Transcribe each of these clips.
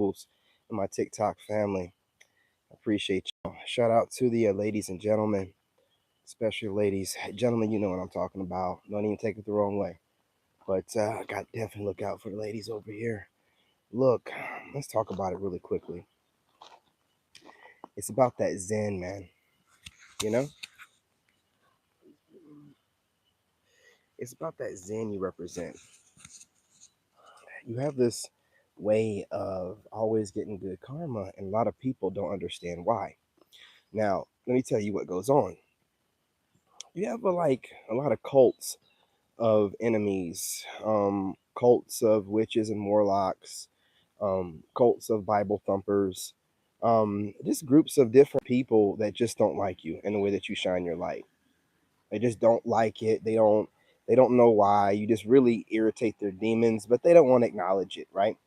and my TikTok family. I appreciate you. Shout out to the ladies and gentlemen, especially ladies. Gentlemen, you know what I'm talking about. Don't even take it the wrong way. But I got definitely look out for the ladies over here. Look, let's talk about it really quickly. It's about that Zen, man. You know, it's about that Zen you represent. You have this way of always getting good karma, and a lot of people don't understand why. Now, let me tell you what goes on. You have a lot of cults of enemies, cults of witches and warlocks, cults of Bible thumpers, just groups of different people that just don't like you and the way that you shine your light. They just don't like it. They don't know why. You just really irritate their demons, but they don't want to acknowledge it, right?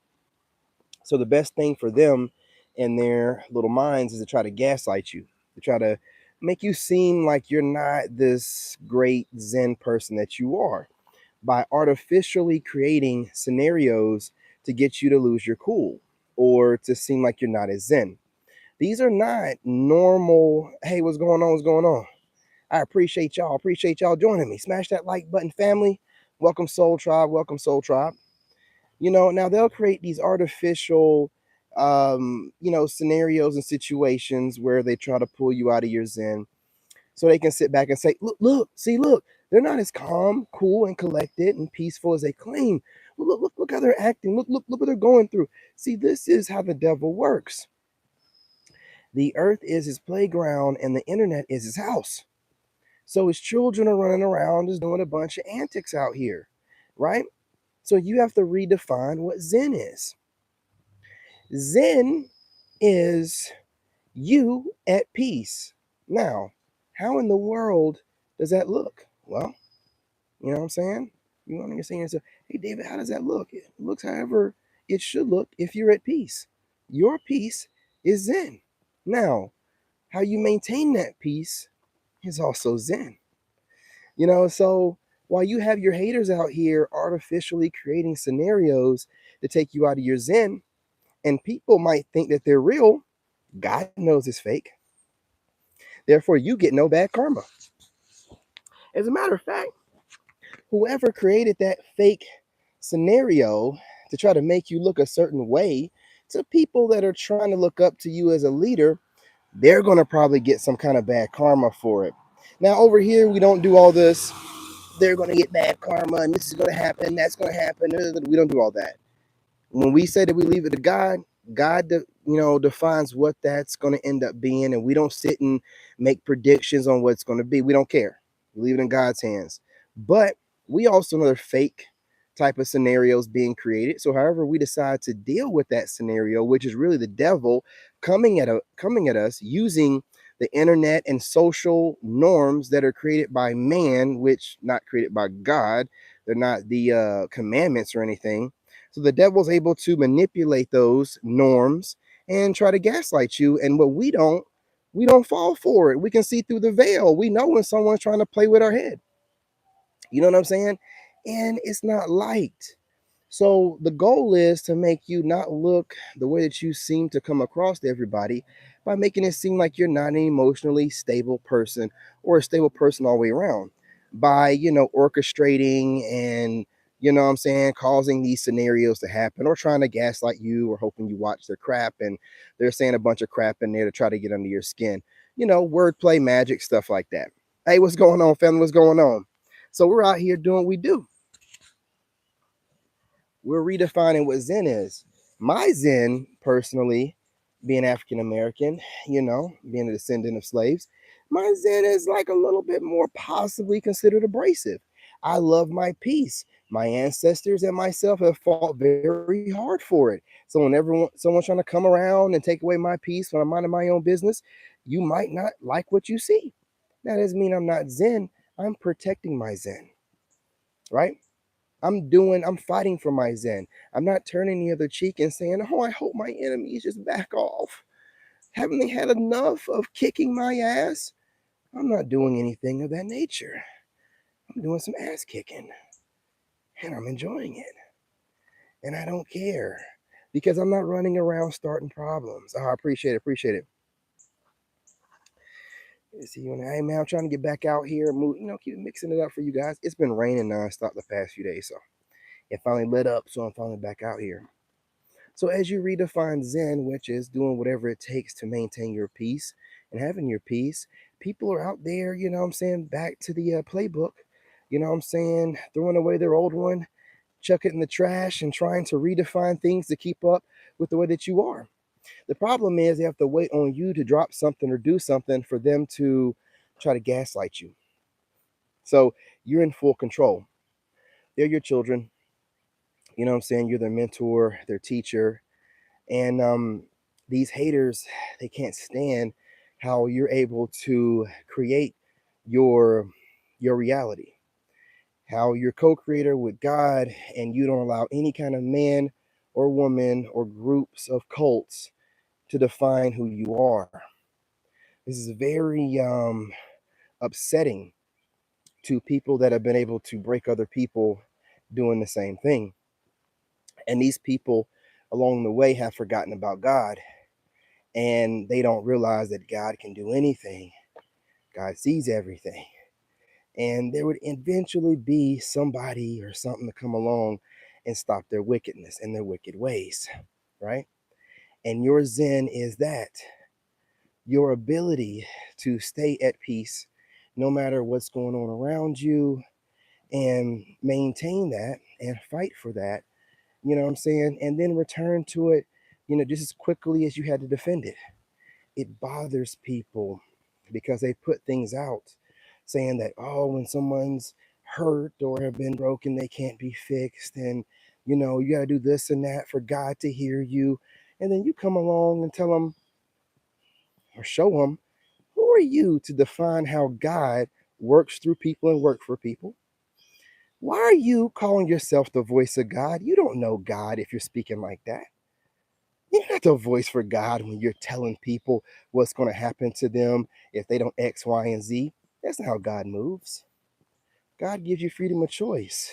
So the best thing for them in their little minds is to try to gaslight you, to try to make you seem like you're not this great Zen person that you are by artificially creating scenarios to get you to lose your cool or to seem like you're not as Zen. These are not normal, hey, what's going on? What's going on? I appreciate y'all. Appreciate y'all joining me. Smash that like button, family. Welcome, Soul Tribe. Welcome, Soul Tribe. Now they'll create these artificial, scenarios and situations where they try to pull you out of your Zen so they can sit back and say, look, see, look, they're not as calm, cool, and collected and peaceful as they claim. Look how they're acting. Look what they're going through. See, this is how the devil works. The earth is his playground and the internet is his house. So his children are running around just doing a bunch of antics out here, right? So you have to redefine what Zen is. Zen is you at peace. Now, how in the world does that look? Well, you know what I'm saying? You want to say to yourself, hey, David, how does that look? It looks however it should look if you're at peace. Your peace is Zen. Now, how you maintain that peace is also Zen. So while you have your haters out here artificially creating scenarios to take you out of your Zen, and people might think that they're real, God knows it's fake. Therefore, you get no bad karma. As a matter of fact, whoever created that fake scenario to try to make you look a certain way to people that are trying to look up to you as a leader, they're going to probably get some kind of bad karma for it. Now, over here, we don't do all this. They're going to get bad karma and this is going to happen, that's going to happen. We don't do all that. When we say that we leave it to God, God, defines what that's going to end up being, and we don't sit and make predictions on what it's going to be. We don't care. We leave it in God's hands. But we also know there are fake type of scenarios being created. So, however we decide to deal with that scenario, which is really the devil coming at us using the internet and social norms that are created by man, which not created by God. They're not the commandments or anything. So the devil's able to manipulate those norms and try to gaslight you. And what we don't fall for it. We can see through the veil. We know when someone's trying to play with our head. You know what I'm saying? And it's not liked. So the goal is to make you not look the way that you seem to come across to everybody by making it seem like you're not an emotionally stable person or a stable person all the way around. By, orchestrating and, what I'm saying, causing these scenarios to happen or trying to gaslight you or hoping you watch their crap and they're saying a bunch of crap in there to try to get under your skin. Wordplay, magic, stuff like that. Hey, what's going on, family? What's going on? So we're out here doing what we do. We're redefining what Zen is. My Zen, personally, being African American, being a descendant of slaves, my Zen is like a little bit more possibly considered abrasive. I love my peace. My ancestors and myself have fought very hard for it. So whenever someone's trying to come around and take away my peace when I'm minding my own business, you might not like what you see. That doesn't mean I'm not Zen. I'm protecting my Zen, right? I'm fighting for my Zen. I'm not turning the other cheek and saying, oh, I hope my enemies just back off. Haven't they had enough of kicking my ass? I'm not doing anything of that nature. I'm doing some ass kicking and I'm enjoying it. And I don't care. because I'm not running around starting problems. Oh, I appreciate it. Appreciate it. See, hey man, I'm trying to get back out here and move, keep mixing it up for you guys. It's been raining nonstop the past few days, so it finally lit up, so I'm finally back out here. So as you redefine Zen, which is doing whatever it takes to maintain your peace and having your peace, people are out there, back to the playbook, throwing away their old one, chuck it in the trash, and trying to redefine things to keep up with the way that you are. The problem is they have to wait on you to drop something or do something for them to try to gaslight you. So you're in full control. They're your children. You're their mentor, their teacher. And these haters, they can't stand how you're able to create your reality, how you're co-creator with God, and you don't allow any kind of man or woman or groups of cults to define who you are. This is very upsetting to people that have been able to break other people doing the same thing. And these people along the way have forgotten about God, and they don't realize that God can do anything. God sees everything. And there would eventually be somebody or something to come along and stop their wickedness and their wicked ways, right? And your Zen is that your ability to stay at peace no matter what's going on around you and maintain that and fight for that, and then return to it, just as quickly as you had to defend it. It bothers people because they put things out saying that, oh, when someone's hurt or have been broken, they can't be fixed. And, you got to do this and that for God to hear you. And then you come along and tell them or show them, who are you to define how God works through people and work for people? Why are you calling yourself the voice of God? You don't know God if you're speaking like that. You're not the voice for God when you're telling people what's going to happen to them if they don't X, Y, and Z. That's not how God moves. God gives you freedom of choice.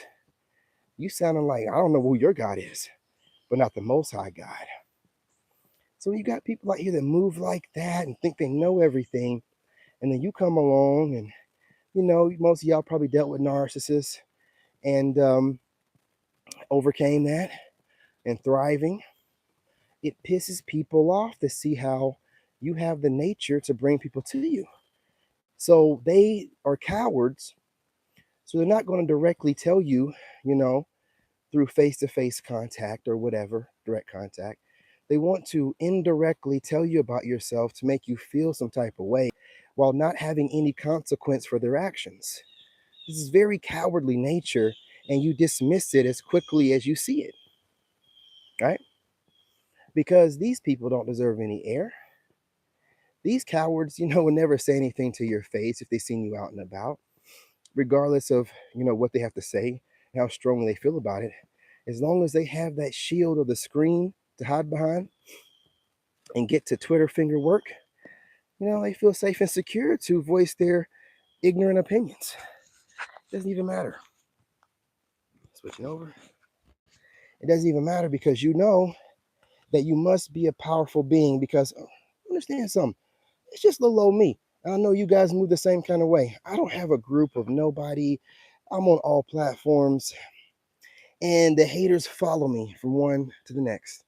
You sounding like, I don't know who your God is, but not the Most High God. So you got people out here that move like that and think they know everything. And then you come along and, most of y'all probably dealt with narcissists and overcame that and thriving. It pisses people off to see how you have the nature to bring people to you. So they are cowards. So they're not going to directly tell you, through face to face contact or whatever, direct contact. They want to indirectly tell you about yourself to make you feel some type of way while not having any consequence for their actions. This is very cowardly nature, and you dismiss it as quickly as you see it, right? Because these people don't deserve any air. These cowards, would never say anything to your face if they seen you out and about, regardless of, what they have to say and how strongly they feel about it. As long as they have that shield of the screen to hide behind and get to Twitter finger work, they feel safe and secure to voice their ignorant opinions. Doesn't even matter. Switching over. It doesn't even matter because you know that you must be a powerful being because understand something. It's just little old me. And I know you guys move the same kind of way. I don't have a group of nobody. I'm on all platforms. And the haters follow me from one to the next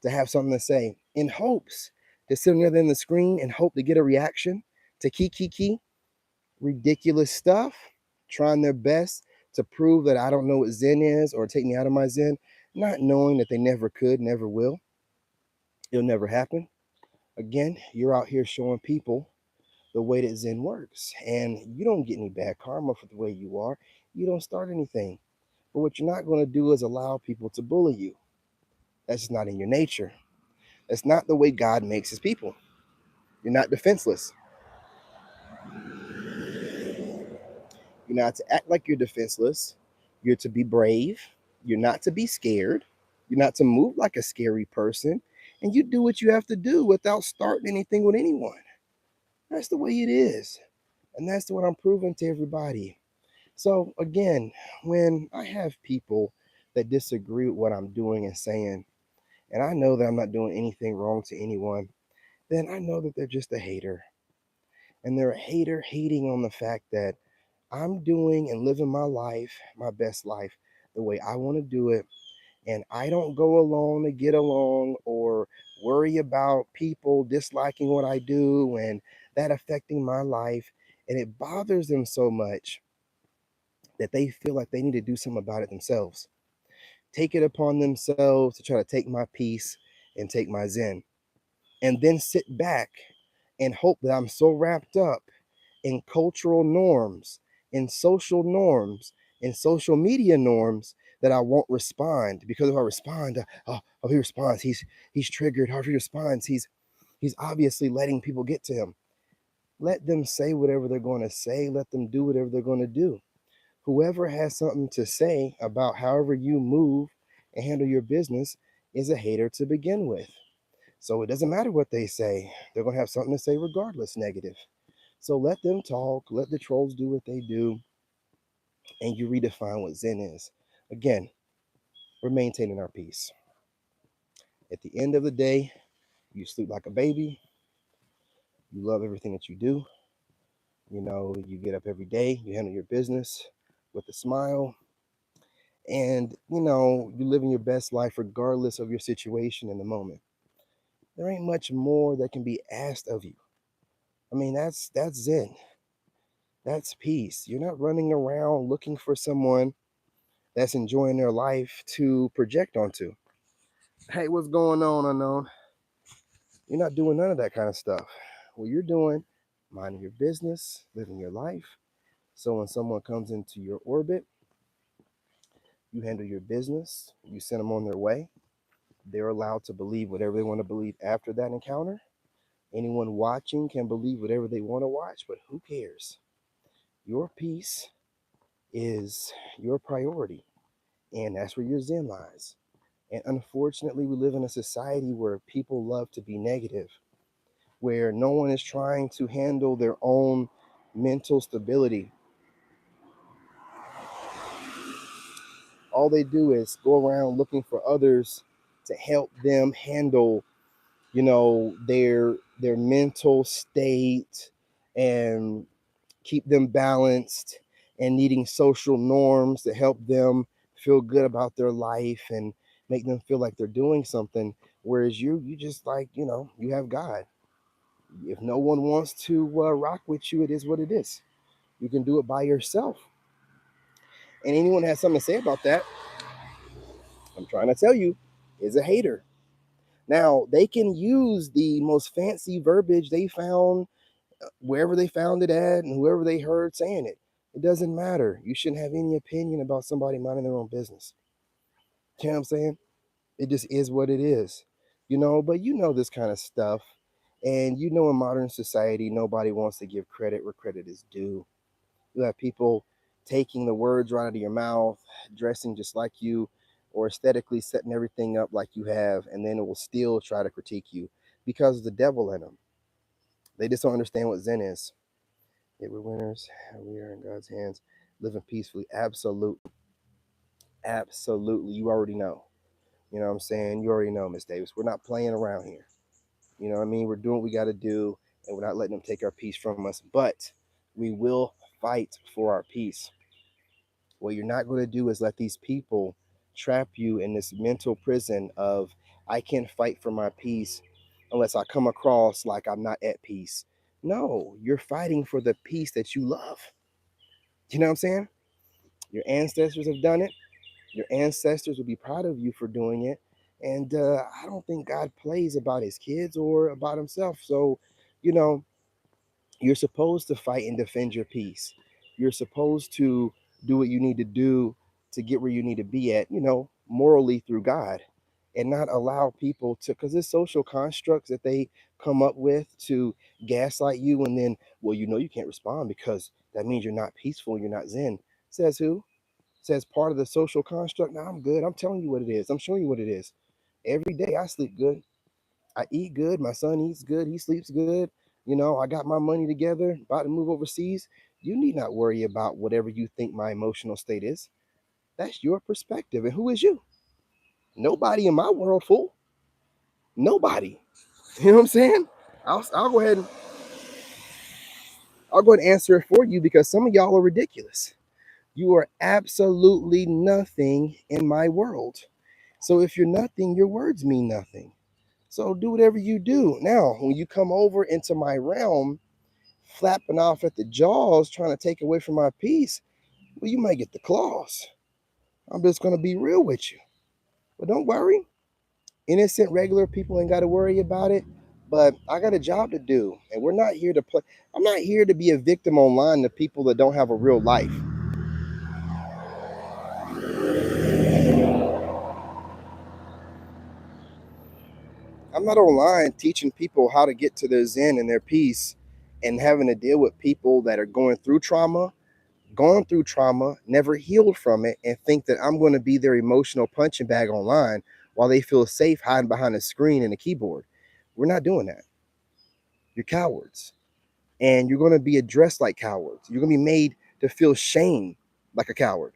to have something to say in hopes to sit on the other end of the screen and hope to get a reaction to key, ridiculous stuff, trying their best to prove that I don't know what Zen is or take me out of my Zen, not knowing that they never could, never will. It'll never happen. Again, you're out here showing people the way that Zen works. And you don't get any bad karma for the way you are. You don't start anything. But what you're not going to do is allow people to bully you. That's not in your nature. That's not the way God makes his people. You're not defenseless. You're not to act like you're defenseless. You're to be brave. You're not to be scared. You're not to move like a scary person. And you do what you have to do without starting anything with anyone. That's the way it is. And that's what I'm proving to everybody. So again, when I have people that disagree with what I'm doing and saying, and I know that I'm not doing anything wrong to anyone, then I know that they're just a hater. And they're a hater hating on the fact that I'm doing and living my life, my best life, the way I want to do it. And I don't go along to get along or worry about people disliking what I do and that affecting my life. And it bothers them so much that they feel like they need to do something about it themselves. Take it upon themselves to try to take my peace and take my zen. And then sit back and hope that I'm so wrapped up in cultural norms, in social norms, in social media norms that I won't respond. Because if I respond, he responds. He's triggered. How if he responds, he's obviously letting people get to him. Let them say whatever they're going to say. Let them do whatever they're going to do. Whoever has something to say about however you move and handle your business is a hater to begin with. So it doesn't matter what they say. They're going to have something to say regardless, negative. So let them talk, let the trolls do what they do, and you redefine what Zen is. Again, we're maintaining our peace. At the end of the day, you sleep like a baby, you love everything that you do. You know, you get up every day, you handle your business with a smile, and you're living your best life regardless of your situation in the moment. There ain't much more that can be asked of you. I mean, that's Zen. That's peace. You're not running around looking for someone that's enjoying their life to project onto. Hey, what's going on, unknown? You're not doing none of that kind of stuff. What you're doing, minding your business, living your life. So when someone comes into your orbit, you handle your business, you send them on their way. They're allowed to believe whatever they want to believe after that encounter. Anyone watching can believe whatever they want to watch, but who cares? Your peace is your priority, and that's where your Zen lies. And unfortunately, we live in a society where people love to be negative, where no one is trying to handle their own mental stability. All they do is go around looking for others to help them handle, their mental state and keep them balanced, and needing social norms to help them feel good about their life and make them feel like they're doing something. Whereas you just like, you have God. If no one wants to rock with you, it is what it is. You can do it by yourself. And anyone has something to say about that, I'm trying to tell you, is a hater. Now, they can use the most fancy verbiage they found wherever they found it at and whoever they heard saying it. It doesn't matter. You shouldn't have any opinion about somebody minding their own business. You know what I'm saying? It just is what it is. But this kind of stuff. And in modern society, nobody wants to give credit where credit is due. You have people taking the words right out of your mouth, dressing just like you, or aesthetically setting everything up like you have, and then it will still try to critique you because of the devil in them. They just don't understand what Zen is. Yeah, we're winners. We are in God's hands, living peacefully. Absolutely. Absolutely. You already know. You know what I'm saying? You already know, Miss Davis. We're not playing around here. You know what I mean? We're doing what we got to do, and we're not letting them take our peace from us. But we will fight for our peace. What you're not going to do is let these people trap you in this mental prison of, I can't fight for my peace unless I come across like I'm not at peace. No, you're fighting for the peace that you love. You know what I'm saying? Your ancestors have done it. Your ancestors will be proud of you for doing it. And I don't think God plays about his kids or about himself. So, you know, you're supposed to fight and defend your peace. You're supposed to do what you need to do to get where you need to be at, morally through God, and not allow people to, because there's social constructs that they come up with to gaslight you. And then, well, you can't respond because that means you're not peaceful, you're not Zen. Says who? Says part of the social construct. Now I'm good. I'm telling you what it is. I'm showing you what it is. Every day I sleep good. I eat good. My son eats good. He sleeps good. I got my money together, about to move overseas. You need not worry about whatever you think my emotional state is. That's your perspective. And who is you? Nobody in my world, fool. Nobody. You know what I'm saying? I'll go ahead and answer it for you because some of y'all are ridiculous. You are absolutely nothing in my world. So if you're nothing, your words mean nothing. So do whatever you do. Now, when you come over into my realm, flapping off at the jaws, trying to take away from my peace, well, you might get the claws. I'm just going to be real with you. But don't worry. Innocent, regular people ain't got to worry about it. But I got a job to do. And we're not here to play. I'm not here to be a victim online to people that don't have a real life. I'm not online teaching people how to get to their zen and their peace and having to deal with people that are going through trauma, gone through trauma, never healed from it, and think that I'm going to be their emotional punching bag online while they feel safe hiding behind a screen and a keyboard. We're not doing that. You're cowards. And you're going to be addressed like cowards. You're going to be made to feel shame like a coward.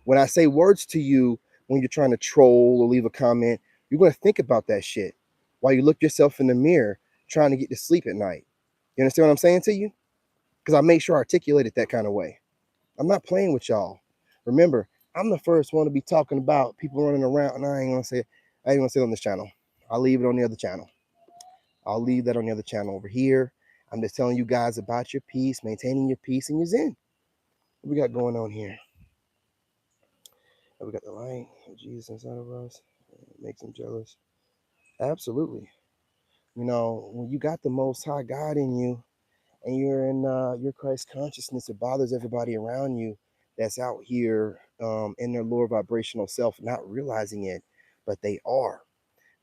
When I say words to you when you're trying to troll or leave a comment, you're going to think about that shit while you look yourself in the mirror trying to get to sleep at night. You understand what I'm saying to you? Because I make sure I articulate it that kind of way. I'm not playing with y'all. Remember, I'm the first one to be talking about people running around, and I ain't gonna say it on this channel. I'll leave it on the other channel. I'll leave that on the other channel over here. I'm just telling you guys about your peace, maintaining your peace and your zen. What we got going on here? We got the light of Jesus inside of us. It makes him jealous. Absolutely. You know, when you got the Most High God in you, and you're in your Christ consciousness, it bothers everybody around you that's out here in their lower vibrational self, not realizing it, but they are.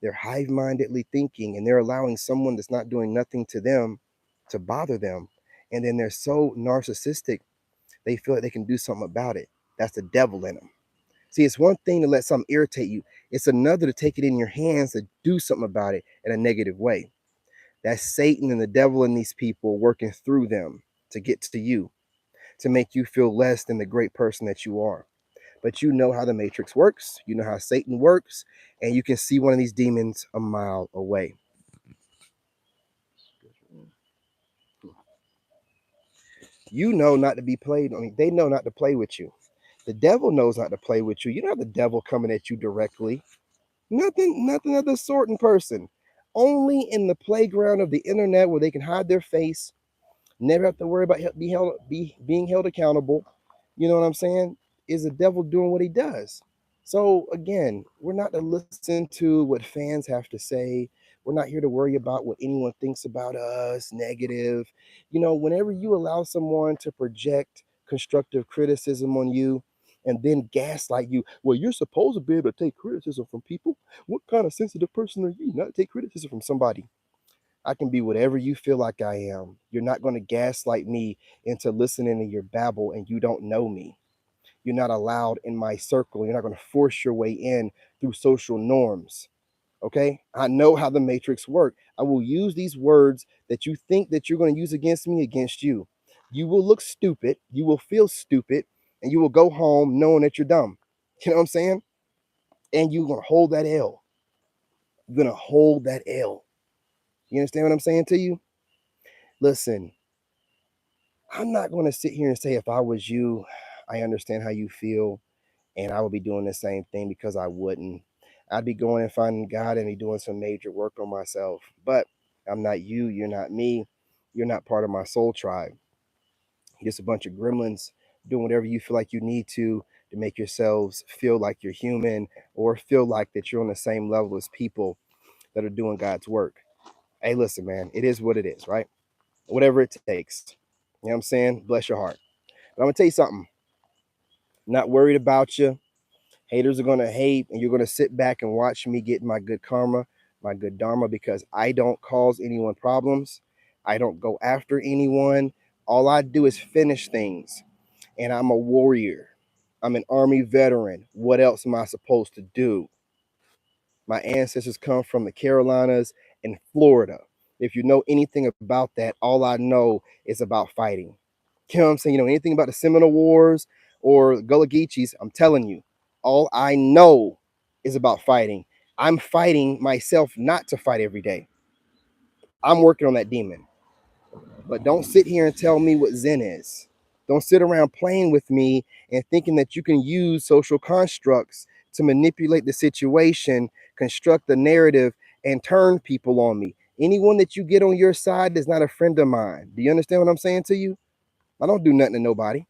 They're hive-mindedly thinking, and they're allowing someone that's not doing nothing to them to bother them. And then they're so narcissistic, they feel like they can do something about it. That's the devil in them. See, it's one thing to let something irritate you. It's another to take it in your hands to do something about it in a negative way. That's Satan and the devil and these people working through them to get to you, to make you feel less than the great person that you are. But you know how the matrix works, you know how Satan works, and you can see one of these demons a mile away. You know not to be played. I mean, they know not to play with you. The devil knows not to play with you. You don't have the devil coming at you directly. Nothing of the sort in person. Only in the playground of the internet where they can hide their face, never have to worry about being held accountable. You know what I'm saying? Is the devil doing what he does? So again, we're not to listen to what fans have to say. We're not here to worry about what anyone thinks about us, negative. You know, whenever you allow someone to project constructive criticism on you and then gaslight you, well, you're supposed to be able to take criticism from people. What kind of sensitive person are you not to take criticism from somebody? I can be whatever you feel like I am. You're not going to gaslight me into listening to your babble and you don't know me. You're not allowed in my circle. You're not going to force your way in through social norms. Okay? I know how the matrix works. I will use these words that you think that you're going to use against me against you. You will look stupid, you will feel stupid, and you will go home knowing that you're dumb. You know what I'm saying? And you're going to hold that L. You're going to hold that L. You understand what I'm saying to you? Listen, I'm not going to sit here and say if I was you, I understand how you feel, and I would be doing the same thing because I wouldn't. I'd be going and finding God and be doing some major work on myself. But I'm not you. You're not me. You're not part of my soul tribe. You're just a bunch of gremlins doing whatever you feel like you need to make yourselves feel like you're human or feel like that you're on the same level as people that are doing God's work. Hey, listen, man, it is what it is, right? Whatever it takes. You know what I'm saying? Bless your heart. But I'm gonna tell you something. Not worried about you. Haters are gonna hate, and you're gonna sit back and watch me get my good karma, my good dharma, because I don't cause anyone problems. I don't go after anyone. All I do is finish things. And I'm a warrior. I'm an army veteran. What else am I supposed to do? My ancestors come from the Carolinas and Florida. If you know anything about that, all I know is about fighting. You know what I'm saying? You know anything about the Seminole Wars or Gullah Geechees? I'm telling you, all I know is about fighting. I'm fighting myself not to fight every day. I'm working on that demon. But don't sit here and tell me what Zen is. Don't sit around playing with me and thinking that you can use social constructs to manipulate the situation, construct the narrative, and turn people on me. Anyone that you get on your side is not a friend of mine. Do you understand what I'm saying to you? I don't do nothing to nobody.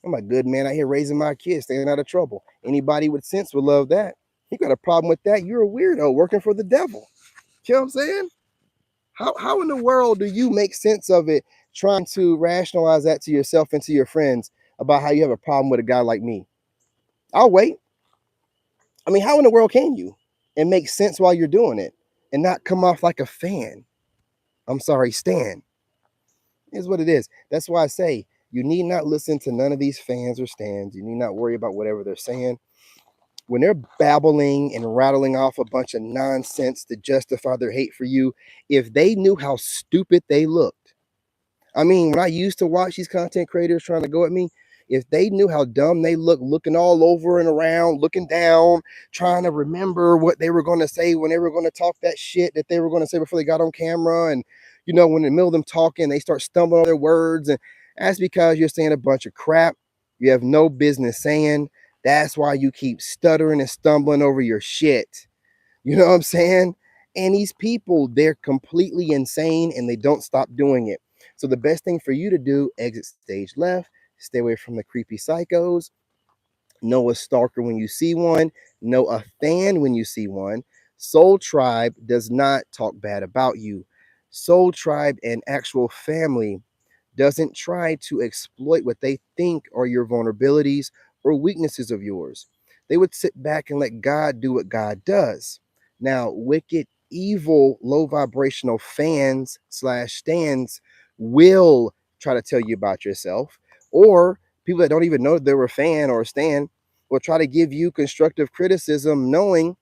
I'm a good man out here raising my kids, staying out of trouble. Anybody with sense would love that. You got a problem with that? You're a weirdo working for the devil. You know what I'm saying? How in the world do you make sense of it trying to rationalize that to yourself and to your friends about how you have a problem with a guy like me? I'll wait. I mean, how in the world can you? And make sense while you're doing it and not come off like a fan? I'm sorry, Stan. Is what it is. That's why I say you need not listen to none of these fans or stands. You need not worry about whatever they're saying. When they're babbling and rattling off a bunch of nonsense to justify their hate for you, if they knew how stupid they looked, I mean, when I used to watch these content creators trying to go at me, if they knew how dumb they look, looking all over and around, looking down, trying to remember what they were going to say when they were going to talk that shit that they were going to say before they got on camera. And, when in the middle of them talking, they start stumbling on their words. And that's because you're saying a bunch of crap you have no business saying. That's why you keep stuttering and stumbling over your shit. You know what I'm saying? And these people, they're completely insane and they don't stop doing it. So the best thing for you to do, exit stage left, stay away from the creepy psychos, know a stalker when you see one, know a fan when you see one. Soul Tribe does not talk bad about you. Soul Tribe and actual family doesn't try to exploit what they think are your vulnerabilities or weaknesses of yours. They would sit back and let God do what God does. Now, wicked, evil, low vibrational fans slash stands will try to tell you about yourself, or people that don't even know they were a fan or a stan will try to give you constructive criticism, knowing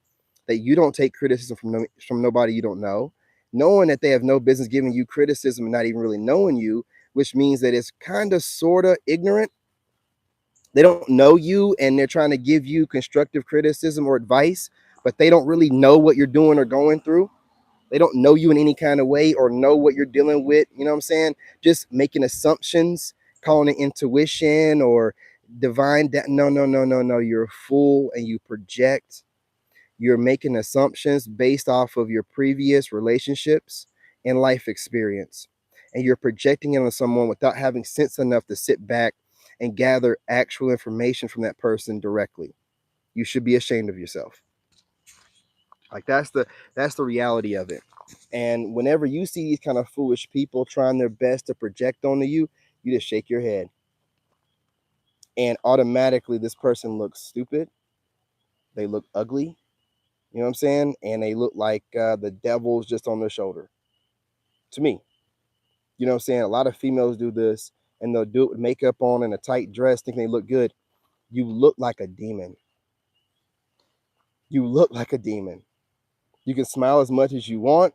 that you don't take criticism from nobody you don't know, knowing that they have no business giving you criticism and not even really knowing you, which means that it's kind of sort of ignorant. They don't know you and they're trying to give you constructive criticism or advice, but they don't really know what you're doing or going through. They don't know you in any kind of way or know what you're dealing with. You know what I'm saying? Just making assumptions, calling it intuition or divine. No, no, no, no, no. You're a fool and you project. You're making assumptions based off of your previous relationships and life experience. And you're projecting it on someone without having sense enough to sit back and gather actual information from that person directly. You should be ashamed of yourself. Like that's the reality of it. And whenever you see these kind of foolish people trying their best to project onto you, you just shake your head. And automatically this person looks stupid. They look ugly. You know what I'm saying? And they look like the devil's just on their shoulder. To me. You know what I'm saying? A lot of females do this and they'll do it with makeup on and a tight dress thinking they look good. You look like a demon. You look like a demon. You can smile as much as you want.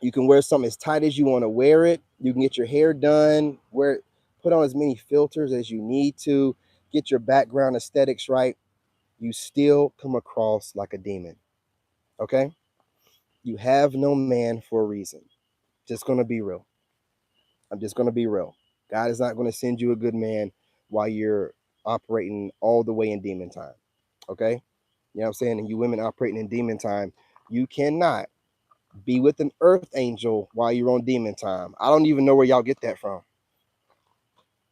You can wear something as tight as you want to wear it. You can get your hair done, put on as many filters as you need to, get your background aesthetics right. You still come across like a demon. Okay? You have no man for a reason. Just gonna be real. I'm just gonna be real. God is not gonna send you a good man while you're operating all the way in demon time. Okay? You know what I'm saying? And you women operating in demon time, you cannot be with an earth angel while you're on demon time. I don't even know where y'all get that from.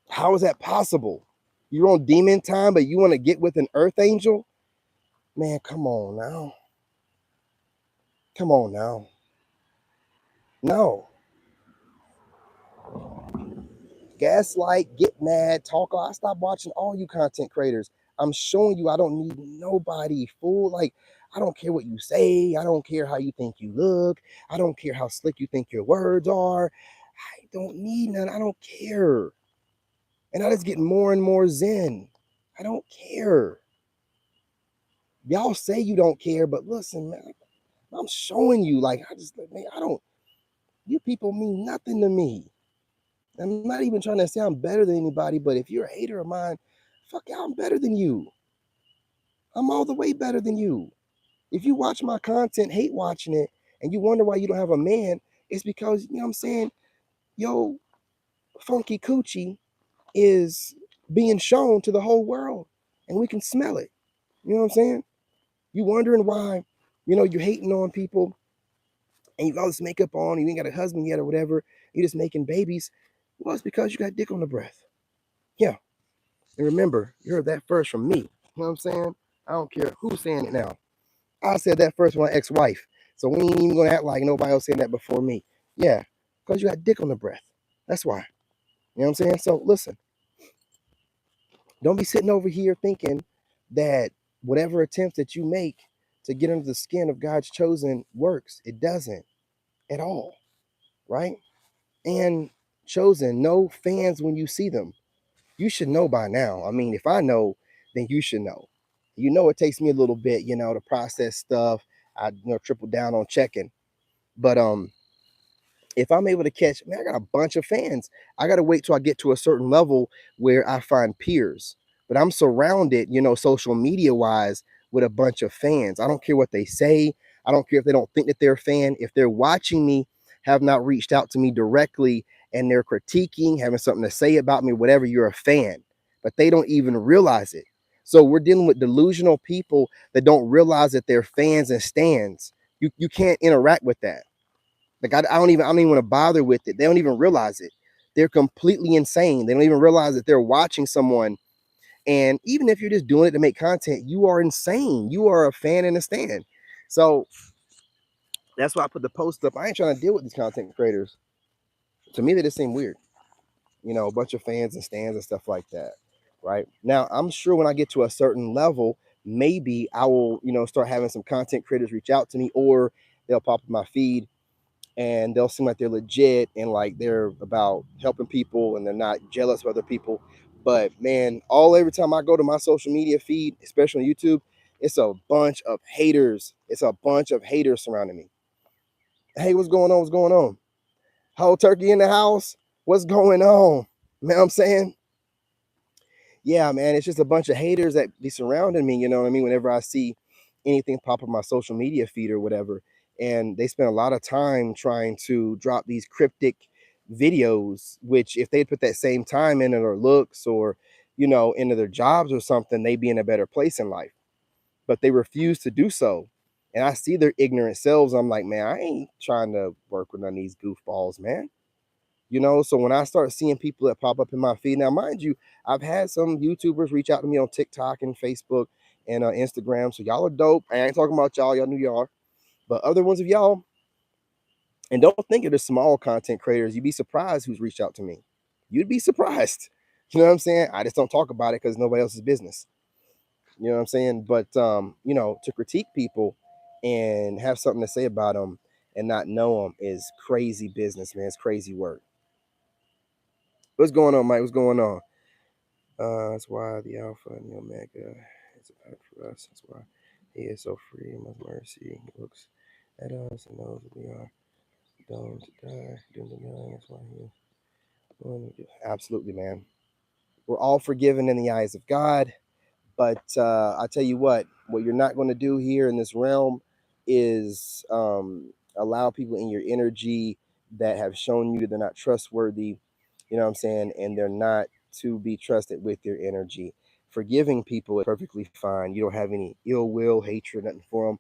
How is that possible? You're on demon time, but you want to get with an earth angel? Man, come on now. Come on now. No. Gaslight, get mad, talk. I stop watching all you content creators. I'm showing you I don't need nobody, fool. Like, I don't care what you say. I don't care how you think you look. I don't care how slick you think your words are. I don't need none. I don't care. And I just get more and more zen. I don't care. Y'all say you don't care, but listen, man, I'm showing you. Like, man, you people mean nothing to me. I'm not even trying to say I'm better than anybody, but if you're a hater of mine, fuck yeah, I'm better than you. I'm all the way better than you. If you watch my content, hate watching it, and you wonder why you don't have a man, it's because, you know what I'm saying, yo, funky coochie is being shown to the whole world and we can smell it. You know what I'm saying? You wondering why, you're hating on people and you got all this makeup on, you ain't got a husband yet or whatever, you're just making babies. Well, it's because you got dick on the breath. Yeah. And remember, you heard that first from me. You know what I'm saying? I don't care who's saying it now. I said that first with my ex-wife. So we ain't even gonna act like nobody else saying that before me. Yeah, because you got dick on the breath. That's why. You know what I'm saying? So listen, don't be sitting over here thinking that whatever attempts that you make to get under the skin of God's chosen works. It doesn't at all, right? And chosen, no fans when you see them. You should know by now. I mean, if I know, then you should know. It takes me a little bit, to process stuff. I triple down on checking. But if I'm able to catch, man, I got a bunch of fans. I got to wait till I get to a certain level where I find peers. But I'm surrounded, social media wise, with a bunch of fans. I don't care what they say. I don't care if they don't think that they're a fan. If they're watching me, have not reached out to me directly, and they're critiquing, having something to say about me, whatever, you're a fan. But they don't even realize it. So we're dealing with delusional people that don't realize that they're fans and stands. You can't interact with that. Like I don't even want to bother with it. They don't even realize it. They're completely insane. They don't even realize that they're watching someone. And even if you're just doing it to make content, you are insane. You are a fan in a stand. So that's why I put the post up. I ain't trying to deal with these content creators. To me, they just seem weird. A bunch of fans and stands and stuff like that. Right now, I'm sure when I get to a certain level, maybe I will, start having some content creators reach out to me, or they'll pop in my feed and they'll seem like they're legit and like they're about helping people and they're not jealous of other people. But man, every time I go to my social media feed, especially on YouTube, it's a bunch of haters. It's a bunch of haters surrounding me. Hey, what's going on? What's going on? Whole turkey in the house? What's going on? Man, I'm saying, yeah, man, it's just a bunch of haters that be surrounding me. You know what I mean? Whenever I see anything pop up my social media feed or whatever, and they spend a lot of time trying to drop these cryptic videos, which if they put that same time in it or looks or, into their jobs or something, they'd be in a better place in life. But they refuse to do so. And I see their ignorant selves. I'm like, man, I ain't trying to work with none of these goofballs, man. So when I start seeing people that pop up in my feed, now mind you, I've had some YouTubers reach out to me on TikTok and Facebook and Instagram. So y'all are dope. I ain't talking about y'all knew y'all are. But other ones of y'all, and don't think of the small content creators, you'd be surprised who's reached out to me. You'd be surprised. You know what I'm saying? I just don't talk about it because nobody else's business. You know what I'm saying? But to critique people and have something to say about them and not know them is crazy business, man. It's crazy work. What's going on, Mike? What's going on? That's why the Alpha and the Omega is a pact for us. That's why he is so free and of mercy. He looks at us and knows that we are doomed to die, doomed to die. That's why he is. Absolutely, man. We're all forgiven in the eyes of God. But I tell you what you're not going to do here in this realm is allow people in your energy that have shown you they're not trustworthy, you know what I'm saying, and they're not to be trusted with your energy. Forgiving people is perfectly fine. You don't have any ill will, hatred, nothing for them.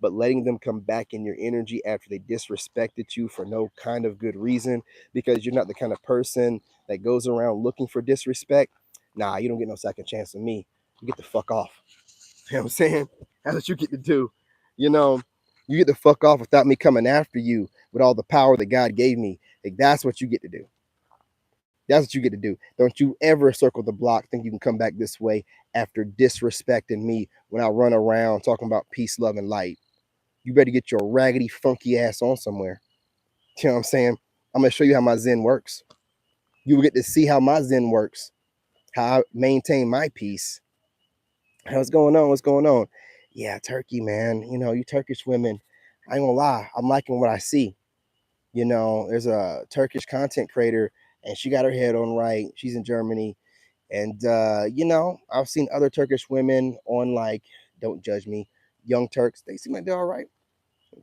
But letting them come back in your energy after they disrespected you for no kind of good reason, because you're not the kind of person that goes around looking for disrespect. Nah, you don't get no second chance with me. You get the fuck off. You know what I'm saying? That's what you get to do. You get the fuck off without me coming after you with all the power that God gave me. Like, that's what you get to do. That's what you get to do. Don't you ever circle the block, think you can come back this way after disrespecting me when I run around talking about peace, love, and light. You better get your raggedy, funky ass on somewhere. You know what I'm saying? I'm going to show you how my Zen works. You will get to see how my Zen works, how I maintain my peace. What's going on? What's going on? Yeah, Turkey, man. You Turkish women, I ain't gonna lie, I'm liking what I see. There's a Turkish content creator and she got her head on right. She's in Germany. And I've seen other Turkish women on like Don't judge me. Young Turks, they seem like they're all right.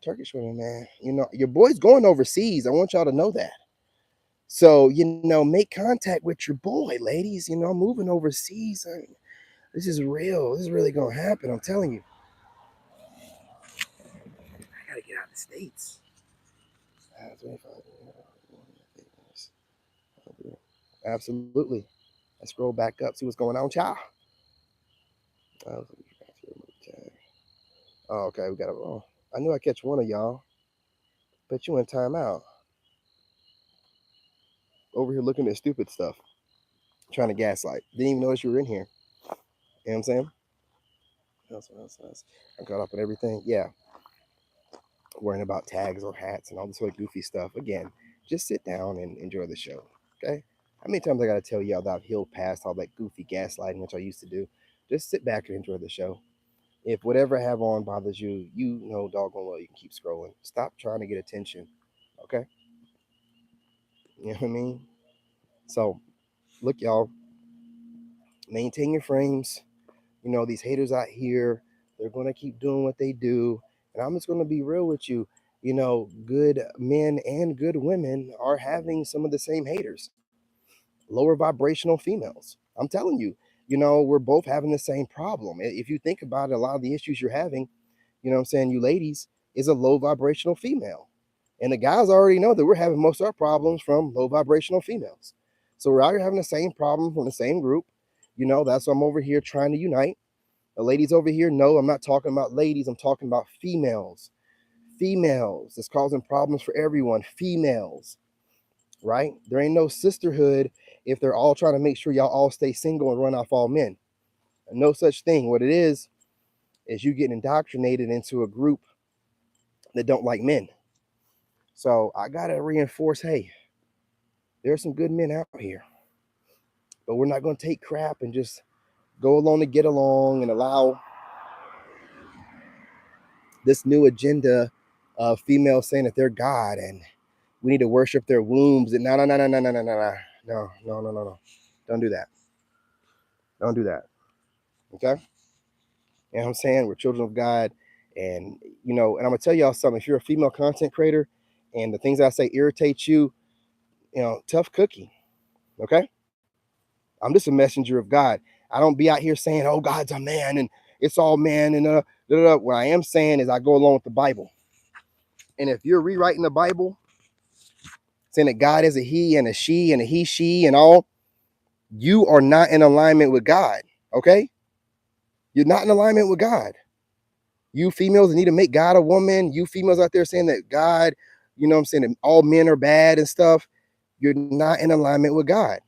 Turkish women, man. You know, your boy's going overseas. I want y'all to know that. So, you know, make contact with your boy, ladies. You know, moving overseas. This is real. This is really going to happen. I'm telling you. I got to get out of the States. 25. Absolutely. Let's scroll back up, see what's going on, child. Oh, okay, we got to. Oh, I knew I'd catch one of y'all. Bet you in timeout. Over here looking at stupid stuff. Trying to gaslight. Didn't even notice you were in here. You know what I'm saying? Else. I got up on everything. Yeah. Worrying about tags or hats and all this other goofy stuff. Again, just sit down and enjoy the show. Okay? How many times I got to tell y'all that I've healed past all that goofy gaslighting, which I used to do? Just sit back and enjoy the show. If whatever I have on bothers you, you know doggone well you can keep scrolling. Stop trying to get attention. Okay? You know what I mean? So, look, y'all, maintain your frames. You know, these haters out here, they're going to keep doing what they do. And I'm just going to be real with you. You know, good men and good women are having some of the same haters, lower vibrational females. I'm telling you, you know, we're both having the same problem. If you think about it, a lot of the issues you're having, you know what I'm saying, you ladies, is a low vibrational female. And the guys already know that we're having most of our problems from low vibrational females. So we're out here having the same problem from the same group. You know, that's why I'm over here trying to unite. The ladies over here know I'm not talking about ladies, I'm talking about females. Females. It's causing problems for everyone. Females, right? There ain't no sisterhood if they're all trying to make sure y'all all stay single and run off all men. No such thing. What it is you get indoctrinated into a group that don't like men. So I gotta reinforce, hey, there's some good men out here. But we're not gonna take crap and just go along to get along and allow this new agenda of females saying that they're God and we need to worship their wombs. And no. Don't do that. Don't do that. Okay? You know what I'm saying? We're children of God. And, you know, and I'm going to tell y'all something. If you're a female content creator and the things I say irritate you, you know, tough cookie. Okay? I'm just a messenger of God. I don't be out here saying, oh, God's a man and it's all man. And what I am saying is I go along with the Bible. And if you're rewriting the Bible, saying that God is a he and a she and a he, she and all, you are not in alignment with God. Okay? You're not in alignment with God. You females need to make God a woman. You females out there saying that God, you know what I'm saying, that all men are bad and stuff. You're not in alignment with God.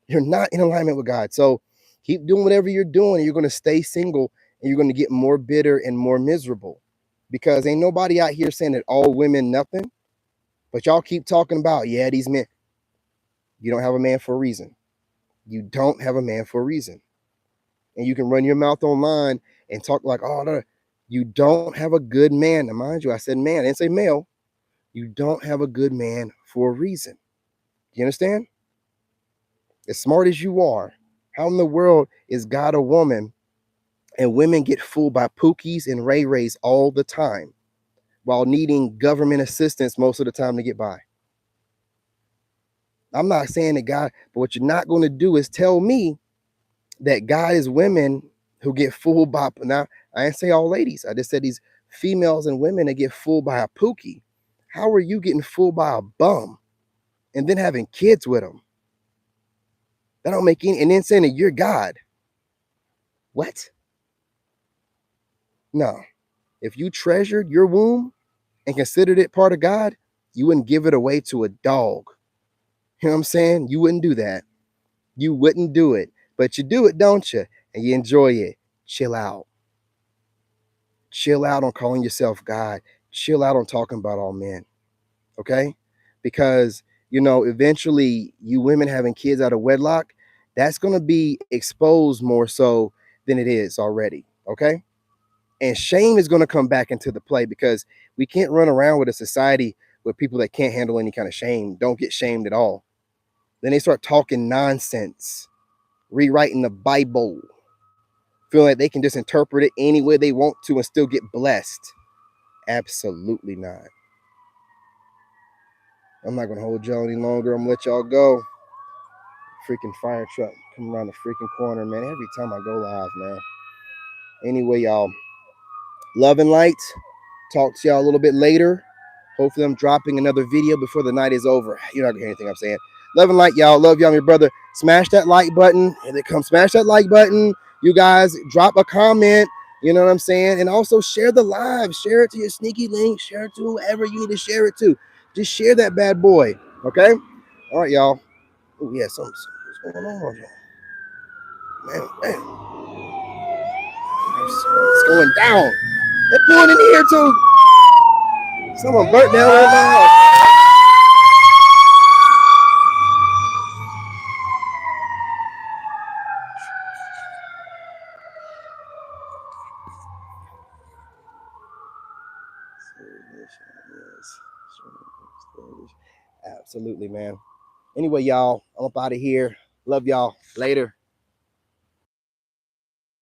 You're not in alignment with God. So keep doing whatever you're doing. And you're going to stay single and you're going to get more bitter and more miserable because ain't nobody out here saying that all women nothing. But y'all keep talking about, yeah, these men. You don't have a man for a reason. You don't have a man for a reason. And you can run your mouth online and talk like, oh, no, you don't have a good man. Now, mind you, I said man, I didn't say male. You don't have a good man for a reason. You understand? As smart as you are, how in the world is God a woman and women get fooled by Pookies and Ray Rays all the time while needing government assistance most of the time to get by? I'm not saying that God, but what you're not going to do is tell me that God is women who get fooled by, now I didn't say all ladies. I just said these females and women that get fooled by a Pookie. How are you getting fooled by a bum and then having kids with them? That don't make any, and then saying that you're God. What? No. If you treasured your womb and considered it part of God, you wouldn't give it away to a dog. You know what I'm saying? You wouldn't do that. You wouldn't do it. But you do it, don't you? And you enjoy it. Chill out. Chill out on calling yourself God. Chill out on talking about all men. Okay? Because, you know, eventually you women having kids out of wedlock, that's going to be exposed more so than it is already. Okay? And shame is going to come back into the play because we can't run around with a society with people that can't handle any kind of shame, don't get shamed at all. Then they start talking nonsense, rewriting the Bible. feel like they can just interpret it any way they want to and still get blessed. Absolutely not. I'm not gonna hold y'all any longer. I'm gonna let y'all go. Freaking fire truck come around the freaking corner, man. Every time I go live, man. Anyway, y'all, love and light. Talk to y'all a little bit later. Hopefully I'm dropping another video before the night is over. You're not gonna hear anything I'm saying. Love and light, y'all. Love y'all, my brother. Smash that like button. Here they come. Smash that like button. You guys drop a comment. You know what I'm saying? And also share the live. Share it to your sneaky link. Share it to whoever you need to share it to. Just share that bad boy. Okay? All right, y'all. Oh, yeah, what's going on, y'all? Man. It's going down. They're pulling in here, too. Someone burnt down in my house. Absolutely, man. Anyway, y'all, I'm up out of here. Love y'all. Later.